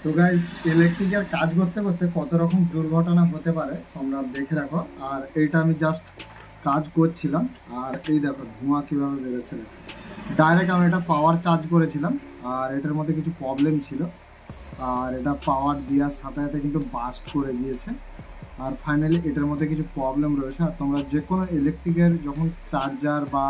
তো গাইস, ইলেকট্রিকের কাজ করতে করতে কত রকম দুর্ঘটনা হতে পারে তোমরা দেখে রাখো। আর এইটা আমি জাস্ট কাজ করছিলাম, আর এই দেখো ধোঁয়া কীভাবে বেরোচ্ছে। ডাইরেক্ট আমি এটা পাওয়ার চার্জ করেছিলাম, আর এটার মধ্যে কিছু প্রবলেম ছিল, আর এটা পাওয়ার দেওয়ার সাথে সাথে কিন্তু বাস্ট করে গিয়েছে। আর ফাইনালি এটার মধ্যে কিছু প্রবলেম রয়েছে। আর তোমরা যে কোনো ইলেকট্রিকের যখন চার্জার বা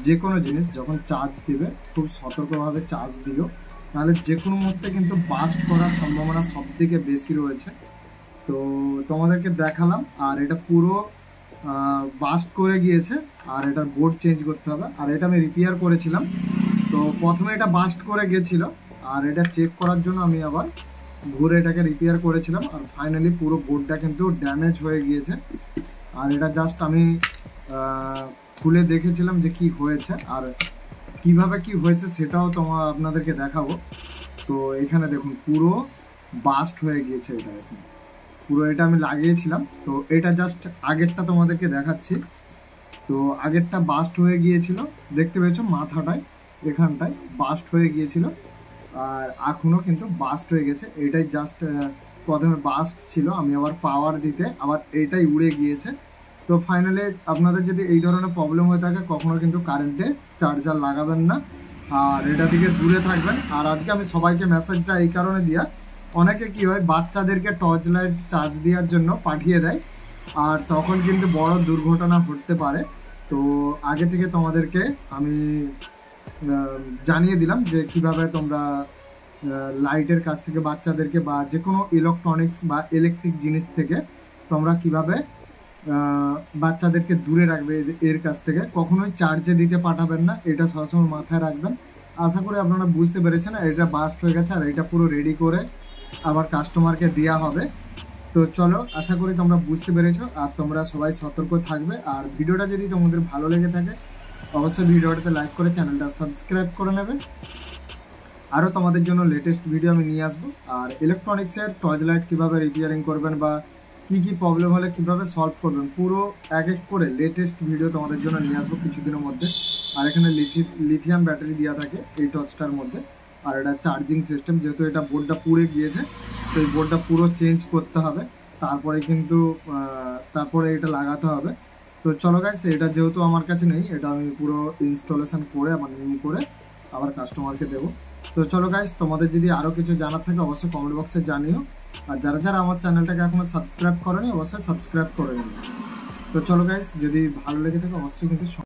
যে কোনো জিনিস যখন চার্জ দিবে খুব সতর্কভাবে চার্জ দিও, তাহলে যে কোনো মুহূর্তে কিন্তু বাস্ট করার সম্ভাবনা সবথেকে বেশি রয়েছে। তো তোমাদেরকে দেখালাম, আর এটা পুরো বাস্ট করে গিয়েছে, আর এটার বোর্ড চেঞ্জ করতে হবে। আর এটা আমি রিপেয়ার করেছিলাম, তো প্রথমে এটা বাস্ট করে গেছিল, আর এটা চেক করার জন্য আমি আবার ঘুরে এটাকে রিপেয়ার করেছিলাম। আর ফাইনালি পুরো বোর্ডটা কিন্তু ড্যামেজ হয়ে গিয়েছে। আর এটা জাস্ট আমি খুলে দেখেছিলাম যে কি হয়েছে, আর কিভাবে কি হয়েছে সেটাও আপনাদেরকে দেখাবো। তো এখানে দেখুন পুরো বাস্ট হয়ে গিয়েছে এটা। এখন পুরো এটা আমি লাগিয়েছিলাম, তো এটা জাস্ট আগেরটা তোমাদেরকে দেখাচ্ছি। তো আগেরটা বাস্ট হয়ে গিয়েছিল, দেখতে পেয়েছো মাথাটায় এখানটায় বাস্ট হয়ে গিয়েছিল, আর এখনও কিন্তু বাস্ট হয়ে গেছে। এটাই জাস্ট প্রথমে বাস্ট ছিল, আমি আবার পাওয়ার দিতে আবার এটাই উড়ে গিয়েছে। তো ফাইনালি আপনাদের যদি এই ধরনের প্রবলেম হয়ে থাকে কখনো কিন্তু কারেন্টে চার্জার লাগাবেন না, আর এটা থেকে দূরে থাকবেন। আর আজকে আমি সবাইকে মেসেজটা এই কারণে দিয়া, অনেকে কি হয় বাচ্চাদেরকে টর্চ লাইট চার্জ দেওয়ার জন্য পাঠিয়ে দেয়, আর তখন কিন্তু বড় দুর্ঘটনা ঘটতে পারে। তো আগে থেকে তোমাদেরকে আমি জানিয়ে দিলাম যে কিভাবে তোমরা লাইটের কাছ থেকে বাচ্চাদেরকে বা যে কোনো ইলেকট্রনিক্স বা ইলেকট্রিক জিনিস থেকে তোমরা কিভাবে বাচ্চাদেরকে দূরে রাখবে এর কাছ থেকে। কখনোই চার্জে দিতে পাঠাবেন না, এটা সবসময় মাথায় রাখবেন। আশা করি আপনারা বুঝতে পেরেছেন। এটা বাস্ট হয়ে গেছে, আর এটা পুরো রেডি করে আবার কাস্টমারকে দেওয়া হবে। তো চলো, আশা করি তোমরা বুঝতে পেরেছো, আর তোমরা সবাই সতর্ক থাকবে। আর ভিডিওটা যদি তোমাদের ভালো লেগে থাকে অবশ্যই ভিডিওটাতে লাইক করে চ্যানেলটা সাবস্ক্রাইব করে নেবে। আরও তোমাদের জন্য লেটেস্ট ভিডিও আমি নিয়ে আসবো। আর ইলেকট্রনিক্সের টর্চ লাইট কীভাবে রিপেয়ারিং করবেন বা কী কী প্রবলেম হলে কীভাবে সলভ করবেন, পুরো এক এক করে লেটেস্ট ভিডিও তোমাদের জন্য নিয়ে আসবো কিছুদিনের মধ্যে। আর এখানে লিথিয়াম ব্যাটারি দেওয়া থাকে এই টর্চটার মধ্যে। আর এটা চার্জিং সিস্টেম, যেহেতু এটা বোর্ডটা পুড়ে গিয়েছে, তো এই বোর্ডটা পুরো চেঞ্জ করতে হবে, তারপরে কিন্তু তারপরে এটা লাগাতে হবে। তো চলো গাইস, এটা যেহেতু আমার কাছে নেই, এটা আমি পুরো ইনস্টলেশন করে আবার নিউ করে আবার কাস্টমারকে দেবো। তো চলো গাইস, তোমাদের যদি আরও কিছু জানার থাকে অবশ্যই কমেন্ট বক্সে জানিও। আর যারা যারা আমার চ্যানেলটাকে এখনও সাবস্ক্রাইব করেনি অবশ্যই সাবস্ক্রাইব করে নিও। তো চলো গাইস, যদি ভালো লেগে থাকে অবশ্যই কিন্তু